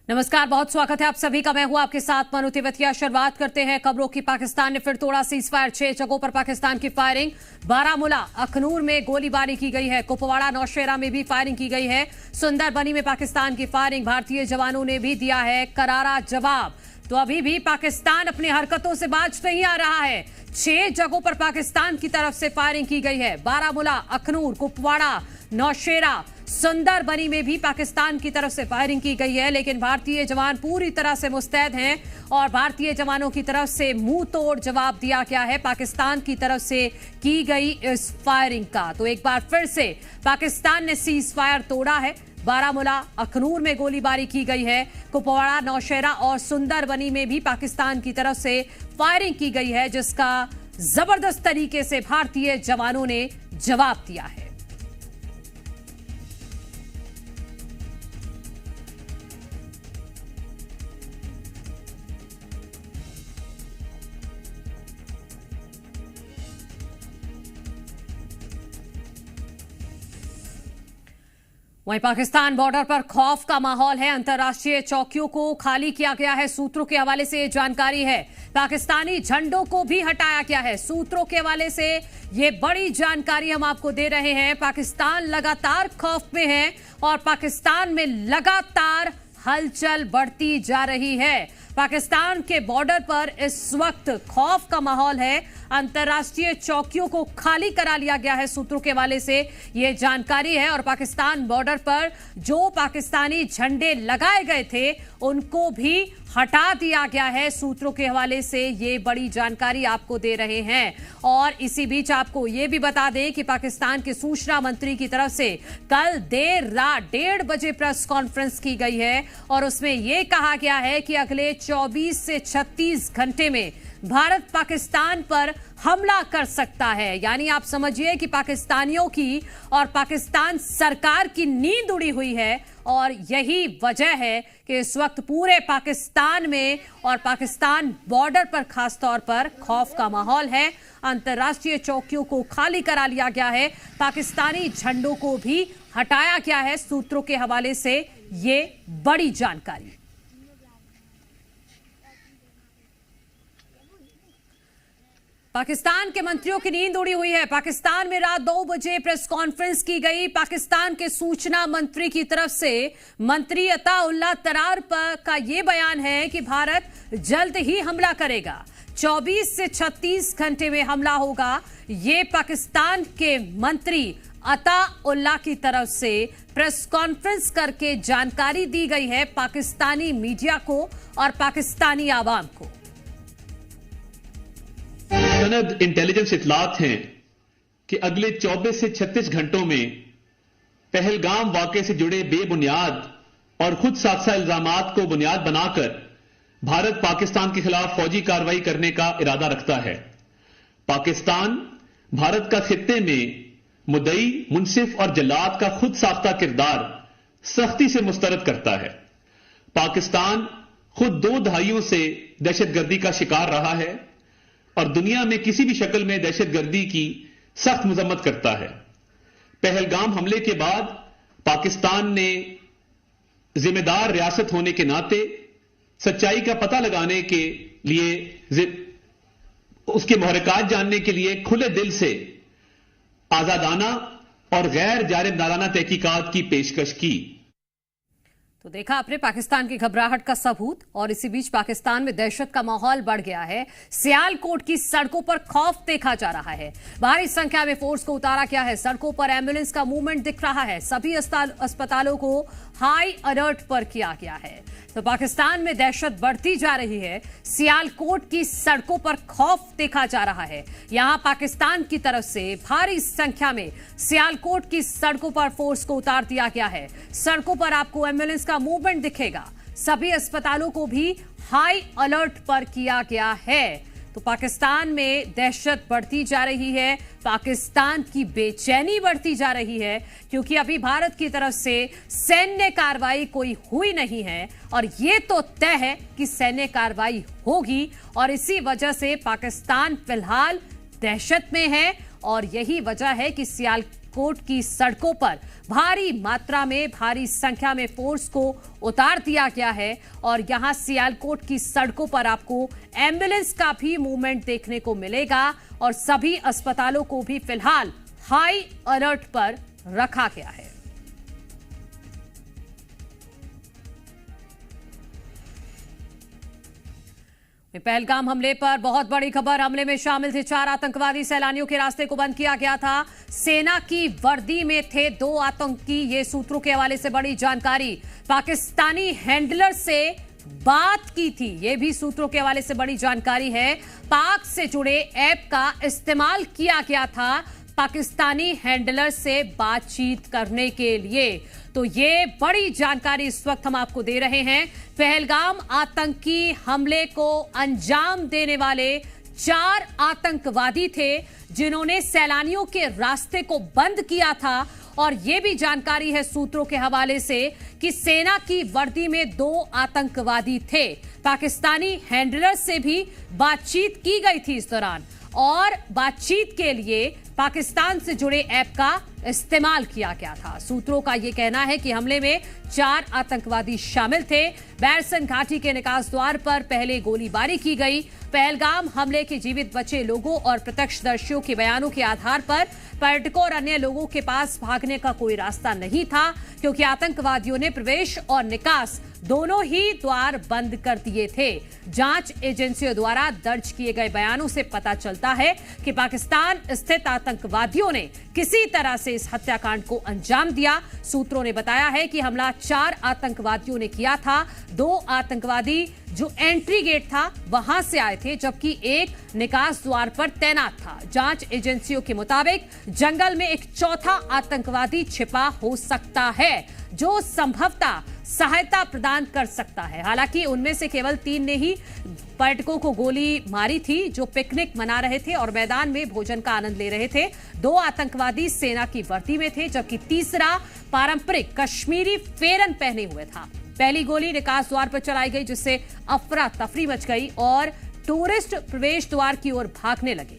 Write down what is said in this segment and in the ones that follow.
नमस्कार, बहुत स्वागत है आप सभी का। मैं हूं आपके साथ मनु तिवतिया। शुरुआत करते हैं खबरों की। पाकिस्तान ने फिर तोड़ा सीजफायर। 6 जगहों पर पाकिस्तान की फायरिंग। बारामूला, अखनूर में गोलीबारी की गई है। कुपवाड़ा, नौशेरा में भी फायरिंग की गई है। सुंदरबनी में पाकिस्तान की फायरिंग। भारतीय जवानों ने भी दिया है करारा जवाब। तो अभी भी पाकिस्तान अपनी हरकतों से बाज नहीं आ रहा है। 6 जगहों पर पाकिस्तान की तरफ से फायरिंग की गई है। बारामूला, अखनूर, कुपवाड़ा, नौशेरा, सुंदरबनी में भी पाकिस्तान की तरफ से फायरिंग की गई है। लेकिन भारतीय जवान पूरी तरह से मुस्तैद हैं और भारतीय जवानों की तरफ से मुंह तोड़ जवाब दिया गया है पाकिस्तान की तरफ से की गई इस फायरिंग का। तो एक बार फिर से पाकिस्तान ने सीज फायर तोड़ा है। बारामूला, अखनूर में गोलीबारी की गई है। कुपवाड़ा, नौशेरा और सुंदरबनी में भी पाकिस्तान की तरफ से फायरिंग की गई है, जिसका जबरदस्त तरीके से भारतीय जवानों ने जवाब दिया है। वहीं पाकिस्तान बॉर्डर पर खौफ का माहौल है। अंतर्राष्ट्रीय चौकियों को खाली किया गया है। सूत्रों के हवाले से ये जानकारी है। पाकिस्तानी झंडों को भी हटाया गया है। सूत्रों के हवाले से ये बड़ी जानकारी हम आपको दे रहे हैं। पाकिस्तान लगातार खौफ में है और पाकिस्तान में लगातार हलचल बढ़ती जा रही है। पाकिस्तान के बॉर्डर पर इस वक्त खौफ का माहौल है। अंतर्राष्ट्रीय चौकियों को खाली करा लिया गया है। सूत्रों के हवाले से यह जानकारी है। और पाकिस्तान बॉर्डर पर जो पाकिस्तानी झंडे लगाए गए थे उनको भी हटा दिया गया है। सूत्रों के हवाले से ये बड़ी जानकारी आपको दे रहे हैं। और इसी बीच आपको ये भी बता दें कि पाकिस्तान के सूचना मंत्री की तरफ से कल देर रात 1:30 बजे प्रेस कॉन्फ्रेंस की गई है और उसमें यह कहा गया है कि अगले 24 से 36 घंटे में भारत पाकिस्तान पर हमला कर सकता है। यानी आप समझिए कि पाकिस्तानियों की और पाकिस्तान सरकार की नींद उड़ी हुई है। और यही वजह है कि इस वक्त पूरे पाकिस्तान में और पाकिस्तान बॉर्डर पर खासतौर पर खौफ का माहौल है। अंतर्राष्ट्रीय चौकियों को खाली करा लिया गया है। पाकिस्तानी झंडों को भी हटाया गया है। सूत्रों के हवाले से ये बड़ी जानकारी। पाकिस्तान के मंत्रियों की नींद उड़ी हुई है। पाकिस्तान में रात 2 बजे प्रेस कॉन्फ्रेंस की गई। पाकिस्तान के सूचना मंत्री की तरफ से मंत्री अता-उल्लाह तरार का यह बयान है कि भारत जल्द ही हमला करेगा। 24 से 36 घंटे में हमला होगा। ये पाकिस्तान के मंत्री अता-उल्लाह की तरफ से प्रेस कॉन्फ्रेंस करके जानकारी दी गई है पाकिस्तानी मीडिया को और पाकिस्तानी आवाम को। इंटेलिजेंस इतलात हैं कि अगले 24 से 36 घंटों में पहलगाम वाकये से जुड़े बेबुनियाद और खुद साज़ा इल्जामात को बुनियाद बनाकर भारत पाकिस्तान के खिलाफ फौजी कार्रवाई करने का इरादा रखता है। पाकिस्तान भारत का खित्ते में मुद्दई, मुंसिफ और जल्लाद का खुद साख्ता किरदार सख्ती से मुस्तरद करता है। पाकिस्तान खुद 2 दहाइयों से दहशतगर्दी का शिकार रहा है और दुनिया में किसी भी शक्ल में दहशतगर्दी की सख्त मजम्मत करता है। पहलगाम हमले के बाद पाकिस्तान ने जिम्मेदार रियासत होने के नाते सच्चाई का पता लगाने के लिए, उसके महरकात जानने के लिए खुले दिल से आजादाना और गैर जानिबदाराना तहकीकात की पेशकश की। तो देखा आपने पाकिस्तान की घबराहट का सबूत। और इसी बीच पाकिस्तान में दहशत का माहौल बढ़ गया है। सियालकोट की सड़कों पर खौफ देखा जा रहा है। भारी संख्या में फोर्स को उतारा गया है। सड़कों पर एम्बुलेंस का मूवमेंट दिख रहा है। सभी अस्पतालों को हाई अलर्ट पर किया गया है। तो पाकिस्तान में दहशत बढ़ती जा रही है। सियालकोट की सड़कों पर खौफ देखा जा रहा है। यहां पाकिस्तान की तरफ से भारी संख्या में सियालकोट की सड़कों पर फोर्स को उतार दिया गया है। सड़कों पर आपको एम्बुलेंस का मूवमेंट दिखेगा। सभी अस्पतालों को भी हाई अलर्ट पर किया गया है। तो पाकिस्तान में दहशत बढ़ती जा रही है। पाकिस्तान की बेचैनी बढ़ती जा रही है क्योंकि अभी भारत की तरफ से सैन्य कार्रवाई कोई हुई नहीं है और ये तो तय है कि सैन्य कार्रवाई होगी। और इसी वजह से पाकिस्तान फिलहाल दहशत में है और यही वजह है कि सियालकोट की सड़कों पर भारी मात्रा में, भारी संख्या में फोर्स को उतार दिया गया है और यहां सियालकोट की सड़कों पर आपको एम्बुलेंस का भी मूवमेंट देखने को मिलेगा और सभी अस्पतालों को भी फिलहाल हाई अलर्ट पर रखा गया है। पहलगाम हमले पर बहुत बड़ी खबर। हमले में शामिल थे 4 आतंकवादी। सैलानियों के रास्ते को बंद किया गया था। सेना की वर्दी में थे 2 आतंकी। ये सूत्रों के हवाले से बड़ी जानकारी। पाकिस्तानी हैंडलर से बात की थी, ये भी सूत्रों के हवाले से बड़ी जानकारी है। पाक से जुड़े ऐप का इस्तेमाल किया गया था पाकिस्तानी हैंडलर से बातचीत करने के लिए। तो ये बड़ी जानकारी इस वक्त हम आपको दे रहे हैं। पहलगाम आतंकी हमले को अंजाम देने वाले 4 आतंकवादी थे जिन्होंने सैलानियों के रास्ते को बंद किया था और यह भी जानकारी है सूत्रों के हवाले से कि सेना की वर्दी में 2 आतंकवादी थे। पाकिस्तानी हैंडलर से भी बातचीत की गई थी इस दौरान और बातचीत के लिए पाकिस्तान से जुड़े ऐप का इस्तेमाल किया गया था। सूत्रों का यह कहना है कि हमले में 4 आतंकवादी शामिल थे। बैरसन घाटी के निकास द्वार पर पहले गोलीबारी की गई। पहलगाम हमले के जीवित बचे लोगों और प्रत्यक्षदर्शियों के बयानों के आधार पर पर्यटकों और अन्य लोगों के पास भागने का कोई रास्ता नहीं था क्योंकि आतंकवादियों ने प्रवेश और निकास दोनों ही द्वार बंद कर दिए थे। जांच एजेंसियों द्वारा दर्ज किए गए बयानों से पता चलता है कि पाकिस्तान स्थित आतंकवादियों ने किसी तरह से इस हत्याकांड को अंजाम दिया। सूत्रों ने बताया है कि हमला 4 आतंकवादियों ने किया था। 2 आतंकवादी जो एंट्री गेट था वहां से आए थे जबकि एक निकास द्वार पर तैनात था। जांच एजेंसियों के मुताबिक जंगल में एक चौथा आतंकवादी छिपा हो सकता है जो संभवतः सहायता प्रदान कर सकता है। हालांकि उनमें से केवल 3 ने ही पर्यटकों को गोली मारी थी जो पिकनिक मना रहे थे और मैदान में भोजन का आनंद ले रहे थे। 2 आतंकवादी सेना की वर्दी में थे जबकि तीसरा पारंपरिक कश्मीरी फेरन पहने हुए था। पहली गोली निकास द्वार पर चलाई गई जिससे अफरा तफरी मच गई और टूरिस्ट प्रवेश द्वार की ओर भागने लगे।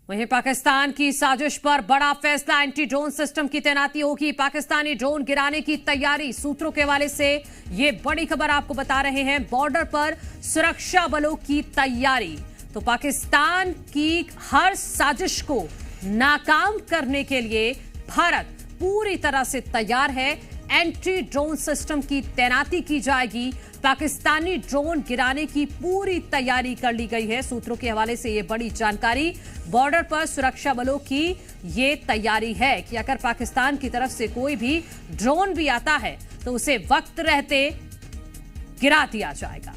वहीं पाकिस्तान की साजिश पर बड़ा फैसला। एंटी ड्रोन सिस्टम की तैनाती होगी। पाकिस्तानी ड्रोन गिराने की तैयारी। सूत्रों के हवाले से यह बड़ी खबर आपको बता रहे हैं। बॉर्डर पर सुरक्षा बलों की तैयारी। तो पाकिस्तान की हर साजिश को नाकाम करने के लिए भारत पूरी तरह से तैयार है। एंटी ड्रोन सिस्टम की तैनाती की जाएगी। पाकिस्तानी ड्रोन गिराने की पूरी तैयारी कर ली गई है। सूत्रों के हवाले से यह बड़ी जानकारी। बॉर्डर पर सुरक्षा बलों की यह तैयारी है कि अगर पाकिस्तान की तरफ से कोई भी ड्रोन भी आता है तो उसे वक्त रहते गिरा दिया जाएगा।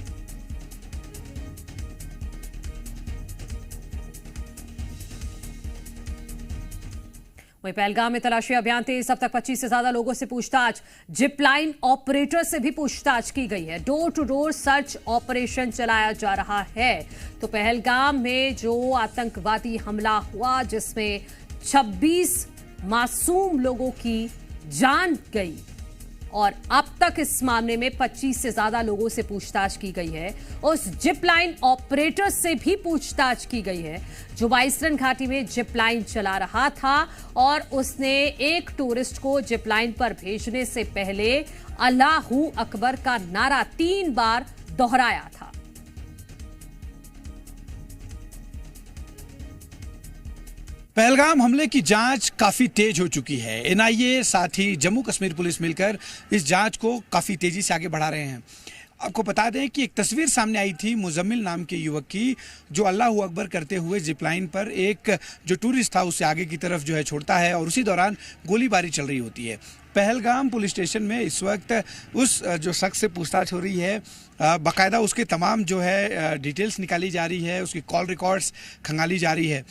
वहीं पहलगाम में तलाशी अभियान तेज। अब तक 25 से ज्यादा लोगों से पूछताछ। जिप लाइन ऑपरेटर से भी पूछताछ की गई है। Door to door search operation चलाया जा रहा है। तो पहलगाम में जो आतंकवादी हमला हुआ जिसमें 26 मासूम लोगों की जान गई और अब तक इस मामले में 25 से ज्यादा लोगों से पूछताछ की गई है। उस जिप लाइन ऑपरेटर से भी पूछताछ की गई है जो बाइसरन घाटी में जिप लाइन चला रहा था और उसने एक टूरिस्ट को जिप लाइन पर भेजने से पहले अल्लाहू अकबर का नारा 3 बार दोहराया था। पहलगाम हमले की जांच काफ़ी तेज हो चुकी है। एनआईए साथ ही जम्मू कश्मीर पुलिस मिलकर इस जांच को काफ़ी तेज़ी से आगे बढ़ा रहे हैं। आपको बता दें कि एक तस्वीर सामने आई थी मुजम्मिल नाम के युवक की जो अल्लाहू अकबर करते हुए जिपलाइन पर एक जो टूरिस्ट था उससे आगे की तरफ जो है छोड़ता है और उसी दौरान गोलीबारी चल रही होती है। पहलगाम पुलिस स्टेशन में इस वक्त उस जो शख्स से पूछताछ हो रही है। बाकायदा उसके तमाम जो है डिटेल्स निकाली जा रही है, उसकी कॉल रिकॉर्ड्स खंगाली जा रही है।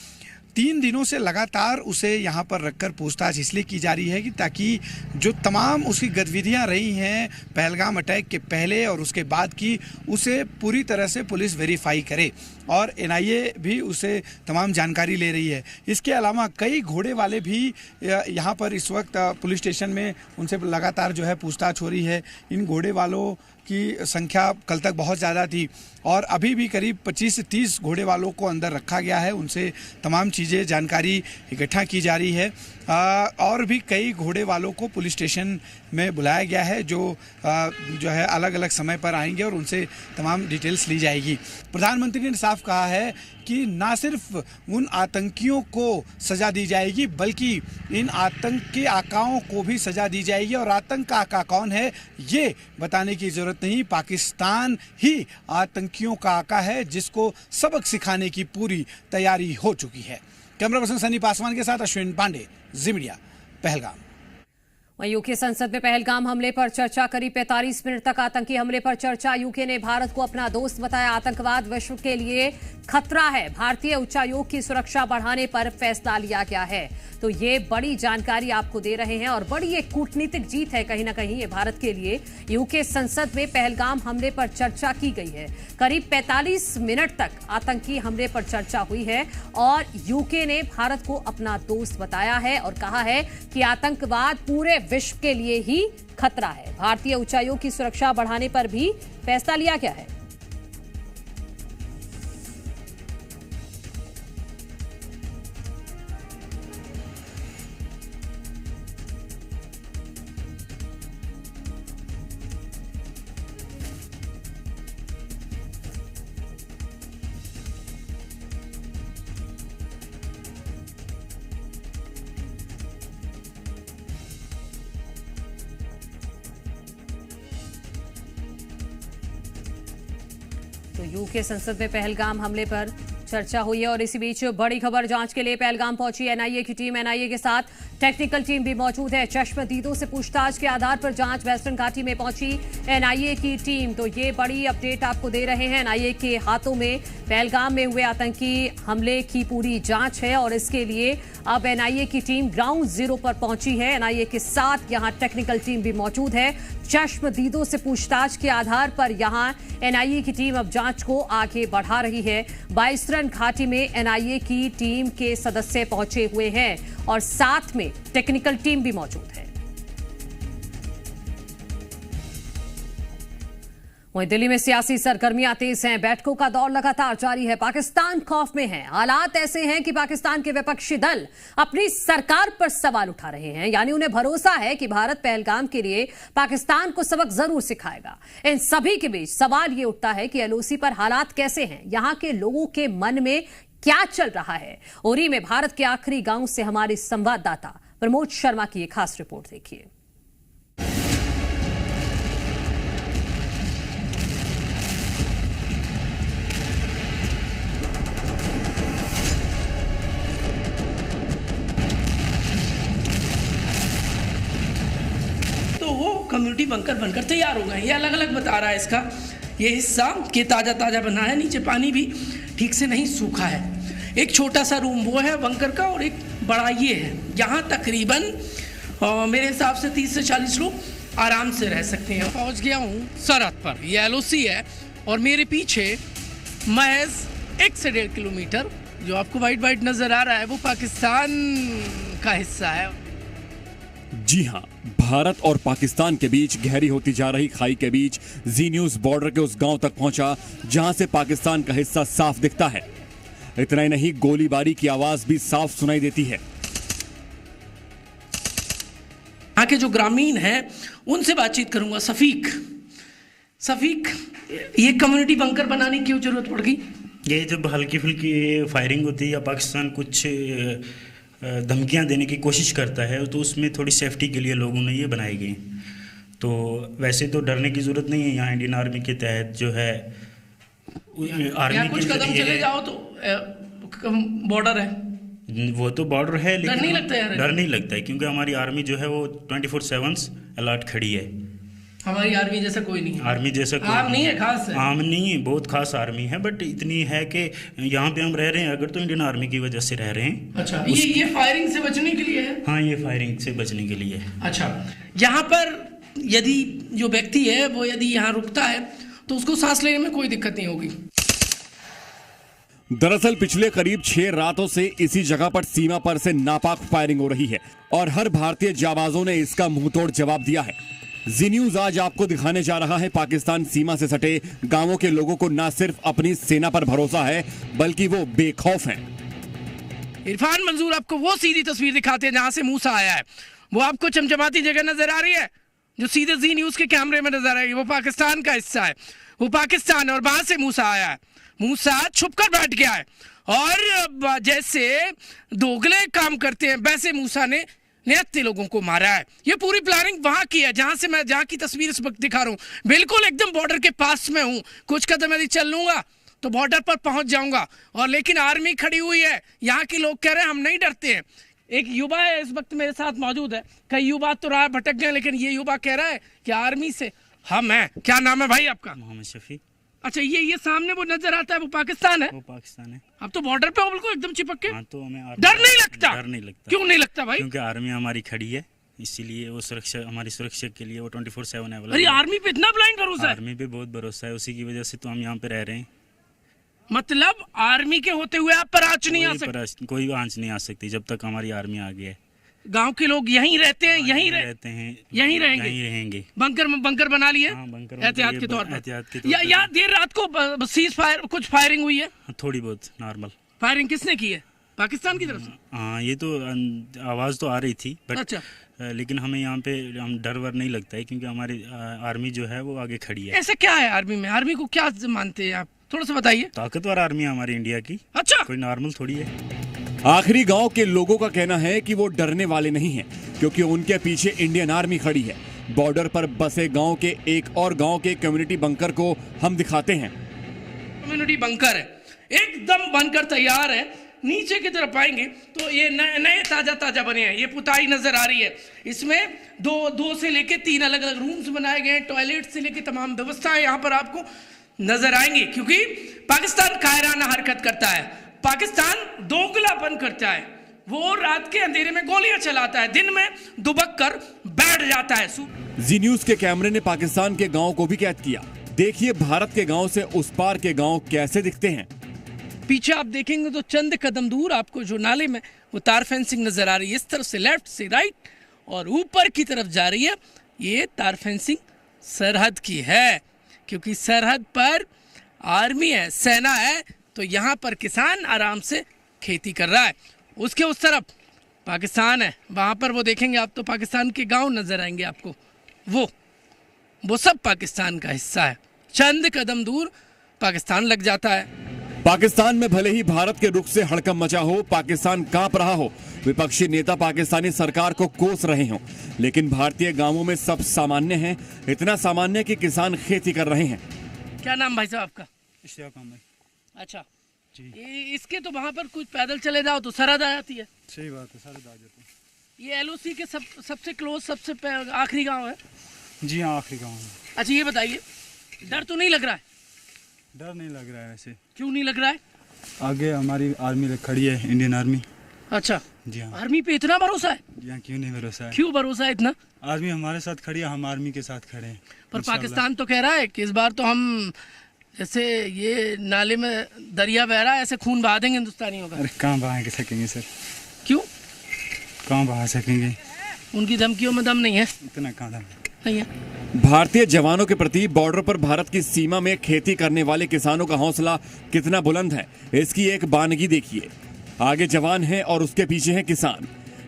3 दिनों से लगातार उसे यहाँ पर रखकर पूछताछ इसलिए की जा रही है कि ताकि जो तमाम उसकी गतिविधियाँ रही हैं पहलगाम अटैक के पहले और उसके बाद की उसे पूरी तरह से पुलिस वेरीफाई करे और एनआईए भी उसे तमाम जानकारी ले रही है। इसके अलावा कई घोड़े वाले भी यहाँ पर इस वक्त पुलिस स्टेशन में उनसे लगातार जो है पूछताछ हो रही है। इन घोड़े वालों की संख्या कल तक बहुत ज़्यादा थी और अभी भी करीब 25 से 30 घोड़े वालों को अंदर रखा गया है। उनसे तमाम चीज़ें चीज़ें जानकारी इकट्ठा की जा रही है। और भी कई घोड़े वालों को पुलिस स्टेशन में बुलाया गया है जो है अलग अलग समय पर आएंगे और उनसे तमाम डिटेल्स ली जाएगी। प्रधानमंत्री ने साफ कहा है कि ना सिर्फ उन आतंकियों को सज़ा दी जाएगी बल्कि इन आतंक के आकाओं को भी सज़ा दी जाएगी। और आतंक का आका कौन है ये बताने की ज़रूरत नहीं, पाकिस्तान ही आतंकियों का आका है जिसको सबक सिखाने की पूरी तैयारी हो चुकी है। कैमरा पर्सन सनी पासवान के साथ अश्विन पांडे, जी मीडिया, पहलगाम। वहीं यूके संसद में पहलगाम हमले पर चर्चा, करीब 45 मिनट तक आतंकी हमले पर चर्चा। यूके ने भारत को अपना दोस्त बताया, आतंकवाद विश्व के लिए खतरा है, भारतीय उच्चायोग की सुरक्षा बढ़ाने पर फैसला लिया गया है। तो ये बड़ी जानकारी आपको दे रहे हैं और बड़ी एक कूटनीतिक जीत है कहीं ना कहीं ये भारत के लिए। यूके संसद में पहलगाम हमले पर चर्चा की गई है, करीब 45 मिनट तक आतंकी हमले पर चर्चा हुई है और यूके ने भारत को अपना दोस्त बताया है और कहा है कि आतंकवाद पूरे विश्व के लिए ही खतरा है। भारतीय उच्चायोग की सुरक्षा बढ़ाने पर भी फैसला लिया गया है। तो यूके संसद में पहलगाम हमले पर चर्चा हुई है और इसी बीच बड़ी खबर, जांच के लिए पहलगाम पहुंची एनआईए की टीम। एनआईए के साथ टेक्निकल टीम भी मौजूद है। चश्मदीदों से पूछताछ के आधार पर जांच, वेस्टर्न घाटी में पहुंची एनआईए की टीम। तो ये बड़ी अपडेट आपको दे रहे हैं। एनआईए के हाथों में पहलगाम में हुए आतंकी हमले की पूरी जांच है और इसके लिए अब एनआईए की टीम ग्राउंड जीरो पर पहुंची है। एनआईए के साथ यहां टेक्निकल टीम भी मौजूद है। चश्मदीदों से पूछताछ के आधार पर यहां एनआईए की टीम अब जांच को आगे बढ़ा रही है। वेस्टर्न घाटी में एनआईए की टीम के सदस्य पहुंचे हुए हैं और साथ में टेक्निकल टीम भी मौजूद है। वहीं दिल्ली में सियासी सरगर्मियां तेज हैं, बैठकों का दौर लगातार जारी है। पाकिस्तान खौफ में है, हालात ऐसे हैं कि पाकिस्तान के विपक्षी दल अपनी सरकार पर सवाल उठा रहे हैं, यानी उन्हें भरोसा है कि भारत पहलगाम के लिए पाकिस्तान को सबक जरूर सिखाएगा। इन सभी के बीच सवाल ये उठता है कि एलओसी पर हालात कैसे हैं, यहां के लोगों के मन में क्या चल रहा है। उरी में भारत के आखिरी गांव से हमारे संवाददाता प्रमोद शर्मा की एक खास रिपोर्ट देखिए। तो वो कम्युनिटी बंकर बनकर तैयार हो गए। ये अलग अलग बता रहा है इसका ये हिस्सा कि ताज़ा ताज़ा बना है, नीचे पानी भी ठीक से नहीं सूखा है। एक छोटा सा रूम वो है बंकर का और एक बड़ा ये है। यहाँ तकरीबन मेरे हिसाब से 30 से 40 लोग आराम से रह सकते हैं। पहुँच गया हूँ सरहद पर, ये एलओसी है और मेरे पीछे महज 1 से 1.5 किलोमीटर जो आपको वाइट वाइट नज़र आ रहा है वो पाकिस्तान का हिस्सा है। जी हां, भारत और पाकिस्तान के बीच गहरी होती जा रही खाई के बीच जी न्यूज़ बॉर्डर के उस गांव तक पहुंचा जहां से पाकिस्तान का हिस्सा साफ दिखता है। इतना ही नहीं, गोलीबारी की आवाज भी साफ सुनाई देती है। यहाँ के जो ग्रामीण हैं उनसे बातचीत करूंगा। सफीक, ये कम्युनिटी बंकर बनाने की क्यों जरूरत पड़ गई? ये जब हल्की फुल्की फायरिंग होती है या पाकिस्तान कुछ धमकियां देने की कोशिश करता है तो उसमें थोड़ी सेफ्टी के लिए लोगों ने ये बनाई गई। तो वैसे तो डरने की ज़रूरत नहीं है। यहाँ इंडियन आर्मी के तहत जो है आर्मी कुछ कदम चले जाओ तो बॉर्डर है, वो तो बॉर्डर है, लेकिन डर नहीं लगता यार? डर नहीं लगता है क्योंकि हमारी आर्मी जो है वो 24/7 अलर्ट खड़ी है। हमारी आर्मी जैसा कोई नहीं है। आर्मी जैसा कोई आम नहीं है, खास है। आम नहीं है, बहुत खास आर्मी है, बट इतनी है कि यहाँ पे हम रह रहे हैं अगर तो इंडियन आर्मी की वजह से रह रहे हैं। अच्छा, ये फायरिंग से बचने के लिए है? हाँ, ये फायरिंग से बचने के लिए है। अच्छा, यहाँ पर यदि जो व्यक्ति है वो यदि यहाँ रुकता है तो उसको सांस लेने में कोई दिक्कत नहीं होगी। दरअसल पिछले करीब 6 रातों से इसी जगह पर सीमा पर से नापाक फायरिंग हो रही है और हर भारतीय जाबाजों ने इसका मुंहतोड़ जवाब दिया है। जी न्यूज़ आज आपको दिखाने जा रहा है पाकिस्तान सीमा से सटे गांवों के लोगों को न सिर्फ अपनी सेना पर भरोसा है बल्कि वो बेखौफ हैं। इरफान मंजूर आपको वो सीधी तस्वीर दिखाते हैं जहां से मूसा आया है। वो आपको चमचमाती जगह नजर आ रही है जो सीधे जी न्यूज के कैमरे में नजर आएगी, वो पाकिस्तान का हिस्सा है, वो पाकिस्तान है और वहां से मूसा आया है। मूसा छुपकर बैठ गया है और जैसे दोगले काम करते हैं वैसे मूसा ने निहत्ते लोगों को मारा है। ये पूरी प्लानिंग वहां की है जहां की तस्वीर इस वक्त दिखा रहा हूँ। बिल्कुल एकदम बॉर्डर के पास में हूँ, कुछ कदम यदि चल लूंगा तो बॉर्डर पर पहुंच जाऊंगा। और लेकिन आर्मी खड़ी हुई है, यहाँ के लोग कह रहे हैं हम नहीं डरते हैं। एक युवा है इस वक्त मेरे साथ मौजूद है, कई युवा तो राह भटक गए लेकिन ये युवा कह रहा है कि आर्मी से हम हैं। क्या नाम है भाई आपका? मोहम्मद शफी। अच्छा, ये सामने वो नजर आता है वो पाकिस्तान है? वो पाकिस्तान है। अब तो बॉर्डर पे हो बिल्कुल एकदम चिपक के। हाँ, तो हमें डर नहीं लगता? डर नहीं लगता। क्यों नहीं लगता भाई? क्योंकि आर्मी हमारी खड़ी है, इसीलिए वो सुरक्षा, हमारी सुरक्षा के लिए वो 24/7 अवेलेबल। अरे आर्मी पे इतना ब्लाइंड भरोसा है? आर्मी पे बहुत भरोसा है, उसी की वजह से तो हम यहाँ पे रह रहे हैं। मतलब आर्मी के होते हुए आप पर आंच नहीं आ सकती? कोई आंच नहीं आ सकती जब तक हमारी आर्मी आगे है। गांव के लोग यहीं रहते हैं? यहीं रहते हैं, यहीं रहेंगे? यहीं रहेंगे। बंकर बना लिए एहतियात के तौर पर? या देर रात को सीज फायर कुछ फायरिंग हुई है? थोड़ी बहुत नॉर्मल फायरिंग किसने की है? पाकिस्तान की तरफ से? हाँ, ये तो आवाज तो आ रही थी बट अच्छा, लेकिन हमें यहाँ पे हम डर वर नहीं लगता है क्योंकि हमारी आर्मी जो है वो आगे खड़ी है। ऐसा क्या है आर्मी में? आर्मी को क्या मानते हैं आप, थोड़ा सा बताइए। ताकतवर आर्मी है हमारी इंडिया की। अच्छा, कोई नॉर्मल थोड़ी है। आखिरी गांव के लोगों का कहना है कि वो डरने वाले नहीं हैं क्योंकि उनके पीछे इंडियन आर्मी खड़ी है। बॉर्डर पर बसे गांव के एक और गांव के कम्युनिटी बंकर को हम दिखाते हैं। कम्युनिटी बंकर है, एकदम बनकर तैयार है। नीचे की तरफ आएंगे तो ये नए ताजा बने हैं, ये पुताई नजर आ रही है। इसमें दो से लेके 3 अलग अलग रूम्स बनाए गए हैं, टॉयलेट से लेके तमाम व्यवस्थाएं यहाँ पर आपको नजर आएंगी। क्योंकि पाकिस्तान कायराना हरकत करता है, पाकिस्तान दोगलापन करता है। वो रात के अंधेरे में गोलियां चलाता है, दिन में दुबक कर बैठ जाता है। जी न्यूज के कैमरे ने पाकिस्तान के गांव को भी कैद किया। देखिए भारत के गांव से उस पार के गांव कैसे दिखते हैं। पीछे आप देखेंगे तो चंद कदम दूर आपको जो नाले में वो तार फेंसिंग नजर आ रही है, इस तरफ से लेफ्ट से राइट और ऊपर की तरफ जा रही है। ये तार फेंसिंग सरहद की है क्योंकि सरहद पर आर्मी है, सेना है, तो यहाँ पर किसान आराम से खेती कर रहा है। उसके उस तरफ पाकिस्तान है, वहाँ पर वो देखेंगे आप तो पाकिस्तान के गांव नजर आएंगे आपको। वो सब पाकिस्तान का हिस्सा है। चंद कदम दूर पाकिस्तान लग जाता है। पाकिस्तान में भले ही भारत के रुख से हड़कंप मचा हो, पाकिस्तान कांप रहा हो, विपक्षी नेता पाकिस्तानी सरकार को कोस रहे हों, लेकिन भारतीय गांवों में सब सामान्य है, इतना सामान्य कि किसान खेती कर रहे हैं। क्या नाम भाई साहब आपका? इश्तियाक अहमद। अच्छा जी। इसके तो वहाँ पर कुछ पैदल चले जाओ तो सरहद आ जाती है। सही बात है, सरहद आ जाती है। ये LOC के सबसे क्लोज सबसे आखिरी गांव है? जी हाँ, आखिरी गांव है। अच्छा, ये बताइए डर तो नहीं लग रहा है? डर नहीं लग रहा है ऐसे। क्यों नहीं लग रहा है? आगे हमारी आर्मी खड़ी है, इंडियन आर्मी। अच्छा जी हाँ। आर्मी पे इतना भरोसा है? जी हाँ, क्यों नहीं भरोसा है? क्यों भरोसा है इतना? आर्मी हमारे साथ खड़ी है, हम आर्मी के साथ खड़े हैं। पर पाकिस्तान तो कह रहा है कि इस बार तो हम जैसे ये नाले में दरिया बह रहा है ऐसे खून बहा देंगे हिंदुस्तानियों का। अरे कहाँ बहा सकेंगे सर? क्यों कहाँ बहा सकेंगे? उनकी धमकियों में दम नहीं है। इतना कहाँ दम नहीं है। भारतीय जवानों के प्रति बॉर्डर पर भारत की सीमा में खेती करने वाले किसानों का हौसला कितना बुलंद है, इसकी एक बानगी देखिए। आगे जवान है और उसके पीछे है किसान।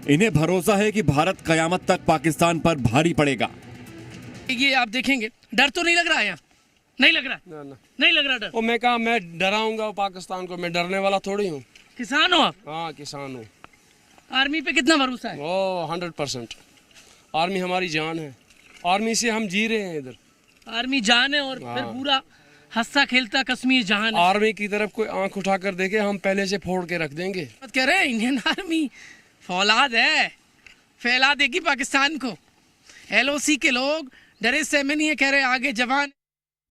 इन्हें भरोसा है कि भारत कयामत तक पाकिस्तान पर भारी पड़ेगा। ये आप देखेंगे, डर तो नहीं लग रहा है यहाँ? नहीं लग रहा? ना। नहीं लग रहा डर? वो मैं कहा मैं डराऊंगा पाकिस्तान को? मैं डरने वाला थोड़ी हूँ। किसान हो आप? हाँ, किसान हूँ। आर्मी पे कितना भरोसा है? ओ 100%। आर्मी हमारी जान है, आर्मी से हम जी रहे हैं इधर। आर्मी जान है और फिर पूरा हंसता खेलता कश्मीर जहान है। आर्मी की तरफ कोई आंख उठाकर देखे हम पहले से फोड़ के रख देंगे। कह रहे हैं इंडियन आर्मी फौलाद है, फैला देगी पाकिस्तान को। LOC के लोग डरे सहमे नहीं है, कह रहे आगे जवान